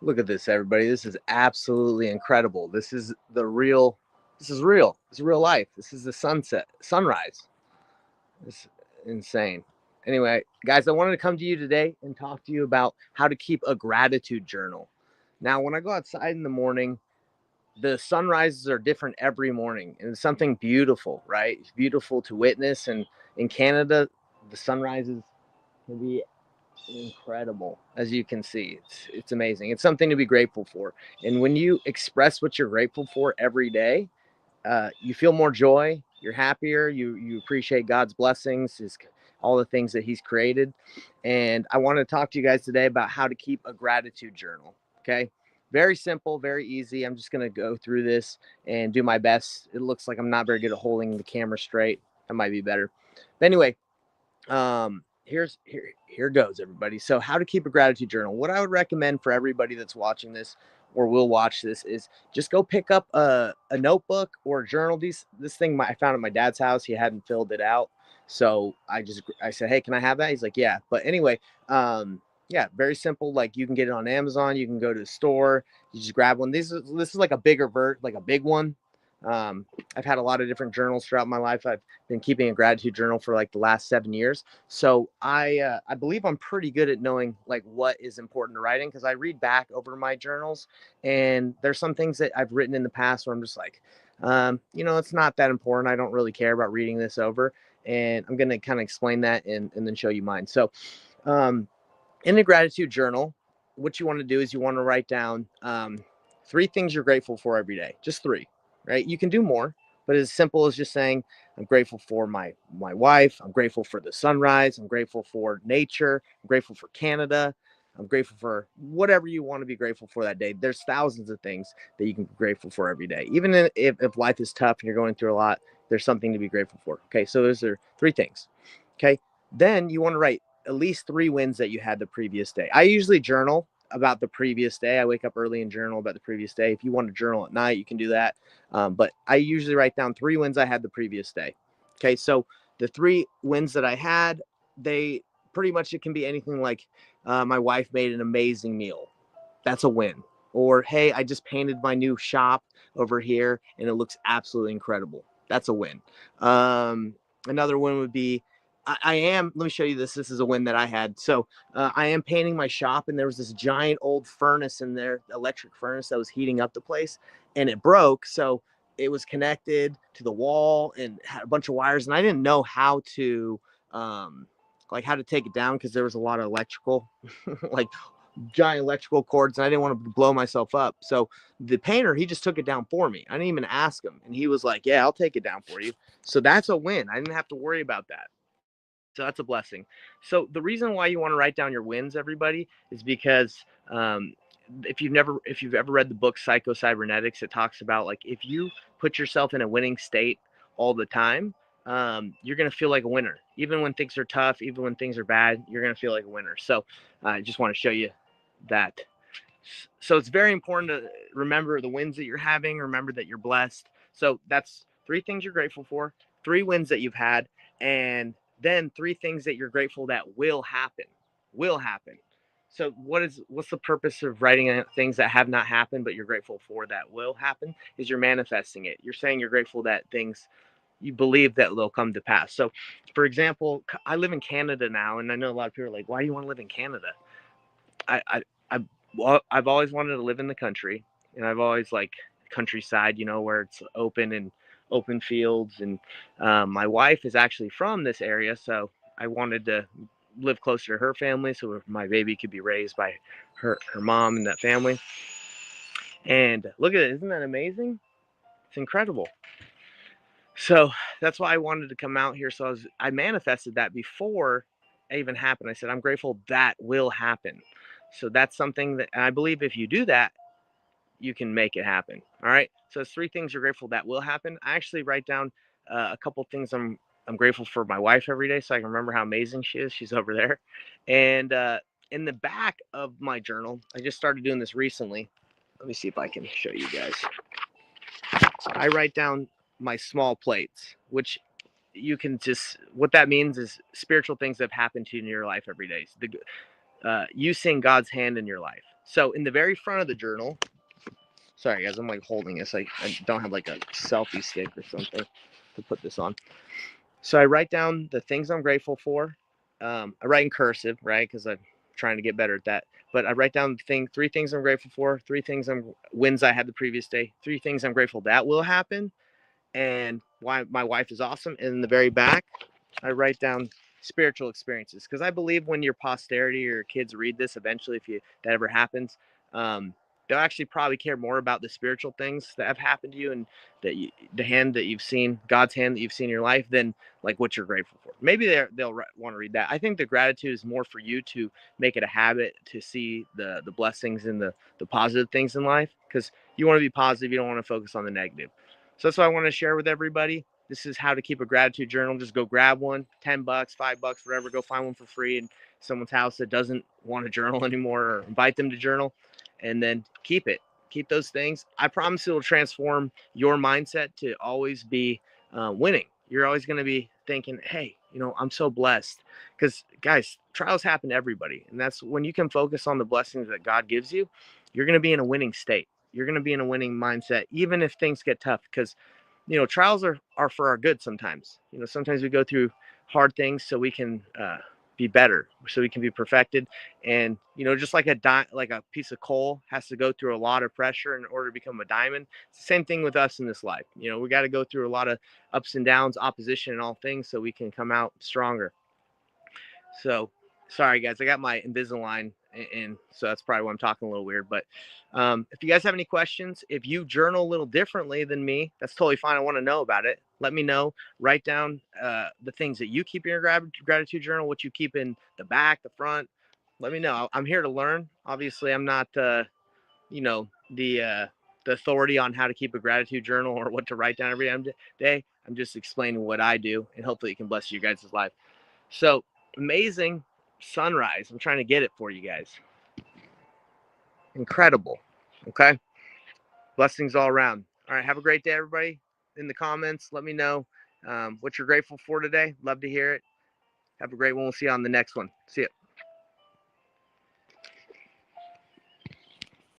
Look at this, everybody. This is absolutely incredible. This is real. This is real life. This is the sunrise. It's insane. Anyway, guys, I wanted to come to you today and talk to you about how to keep a gratitude journal. Now, when I go outside in the morning, the sunrises are different every morning, and it's something beautiful, right? It's beautiful to witness. And in Canada, the sunrises can be incredible, as you can see. It's amazing. It's something to be grateful for. And when you express what you're grateful for every day, you feel more joy. You're happier. You appreciate God's blessings, all the things that He's created. And I want to talk to you guys today about how to keep a gratitude journal. Okay, very simple, very easy. I'm just going to go through this and do my best. It looks like I'm not very good at holding the camera straight. That might be better. But anyway, here goes, everybody. So how to keep a gratitude journal. What I would recommend for everybody that's watching this or will watch this is just go pick up a notebook or a journal. This thing I found at my dad's house. He hadn't filled it out, so I said, hey, can I have that? He's like, yeah. But anyway, yeah, very simple. Like, you can get it on Amazon. You can go to the store. You just grab one. This is like a like a big one. I've had a lot of different journals throughout my life. I've been keeping a gratitude journal for like the last 7 years. So I believe I'm pretty good at knowing like what is important to writing, because I read back over my journals, and there's some things that I've written in the past where I'm just like, it's not that important. I don't really care about reading this over. And I'm going to kind of explain that and then show you mine. So in the gratitude journal, what you want to do is you want to write down 3 things you're grateful for every day. Just 3. Right? You can do more, but as simple as just saying, I'm grateful for my wife. I'm grateful for the sunrise. I'm grateful for nature. I'm grateful for Canada. I'm grateful for whatever you want to be grateful for that day. There's thousands of things that you can be grateful for every day. Even if life is tough and you're going through a lot, there's something to be grateful for. Okay, so those are 3 things. Okay, then you want to write at least 3 wins that you had the previous day. I usually journal about the previous day. I wake up early and journal about the previous day. If you want to journal at night, you can do that. But I usually write down 3 wins I had the previous day. Okay, so the 3 wins that I had, they pretty much, it can be anything like my wife made an amazing meal. That's a win. Or, hey, I just painted my new shop over here and it looks absolutely incredible. That's a win. Another win would be, let me show you this. This is a win that I had. So I am painting my shop, and there was this giant old furnace in there, electric furnace that was heating up the place, and it broke. So it was connected to the wall and had a bunch of wires, and I didn't know how to, how to take it down, because there was a lot of electrical, like giant electrical cords, and I didn't want to blow myself up. So the painter, he just took it down for me. I didn't even ask him, and he was like, yeah, I'll take it down for you. So that's a win. I didn't have to worry about that. So that's a blessing. So the reason why you want to write down your wins, everybody, is because if you've ever read the book Psycho-Cybernetics, it talks about, like, if you put yourself in a winning state all the time, you're going to feel like a winner. Even when things are tough, even when things are bad, you're going to feel like a winner. So I just want to show you that. So it's very important to remember the wins that you're having. Remember that you're blessed. So that's 3 things you're grateful for, 3 wins that you've had, and then 3 things that you're grateful that will happen. Will happen. So what's the purpose of writing things that have not happened but you're grateful for that will happen? Is you're manifesting it. You're saying you're grateful that things, you believe that they'll come to pass. So, for example, I live in Canada now, and I know a lot of people are like, why do you want to live in Canada? I've always wanted to live in the country, and I've always like countryside, where it's open and open fields. And my wife is actually from this area, so I wanted to live closer to her family, so my baby could be raised by her mom and that family. And look at it, isn't that amazing? It's incredible. So that's why I wanted to come out here. So I manifested that before it even happened. I said, I'm grateful that will happen. So that's something that, and I believe if you do that, you can make it happen. All right. So it's 3 things you're grateful that will happen. I actually write down a couple things I'm grateful for my wife every day, so I can remember how amazing she is. She's over there. And in the back of my journal, I just started doing this recently. Let me see if I can show you guys. I write down my small plates, which you can just, what that means is spiritual things that have happened to you in your life every day. You seeing God's hand in your life. So in the very front of the journal, sorry guys, I'm like holding this. I don't have like a selfie stick or something to put this on. So I write down the things I'm grateful for. I write in cursive, right? Because I'm trying to get better at that. But I write down three things I'm grateful for, wins I had the previous day, three things I'm grateful that will happen, and why my wife is awesome. And in the very back, I write down spiritual experiences because I believe when your posterity or your kids read this eventually, if that ever happens, they'll actually probably care more about the spiritual things that have happened to you and the hand that you've seen, God's hand that you've seen in your life, than like what you're grateful for. Maybe they'll want to read that. I think the gratitude is more for you to make it a habit to see the blessings and the positive things in life, because you want to be positive. You don't want to focus on the negative. So that's what I want to share with everybody. This is how to keep a gratitude journal. Just go grab one, $10, $5, whatever. Go find one for free in someone's house that doesn't want to journal anymore, or invite them to journal, and then keep it. Keep those things. I promise it will transform your mindset to always be winning. You're always going to be thinking, hey, I'm so blessed. Because, guys, trials happen to everybody. And that's when you can focus on the blessings that God gives you, you're going to be in a winning state. You're going to be in a winning mindset, even if things get tough. Because trials are for our good sometimes. Sometimes we go through hard things so we can be better, so we can be perfected. And just like a piece of coal has to go through a lot of pressure in order to become a diamond. It's the same thing with us in this life. We got to go through a lot of ups and downs, opposition, and all things, so we can come out stronger. So sorry guys, I got my Invisalign in, so that's probably why I'm talking a little weird. But if you guys have any questions, if you journal a little differently than me, that's totally fine. I want to know about it. Let me know. Write down the things that you keep in your gratitude journal, what you keep in the back, the front. Let me know. I'm here to learn. Obviously, I'm not the authority on how to keep a gratitude journal or what to write down every day. I'm just explaining what I do, and hopefully it can bless you guys' life. So amazing sunrise. I'm trying to get it for you guys. Incredible. Okay. Blessings all around. All right. Have a great day, everybody. In the comments, let me know what you're grateful for today. Love to hear it. Have a great one. We'll see you on the next one. See ya.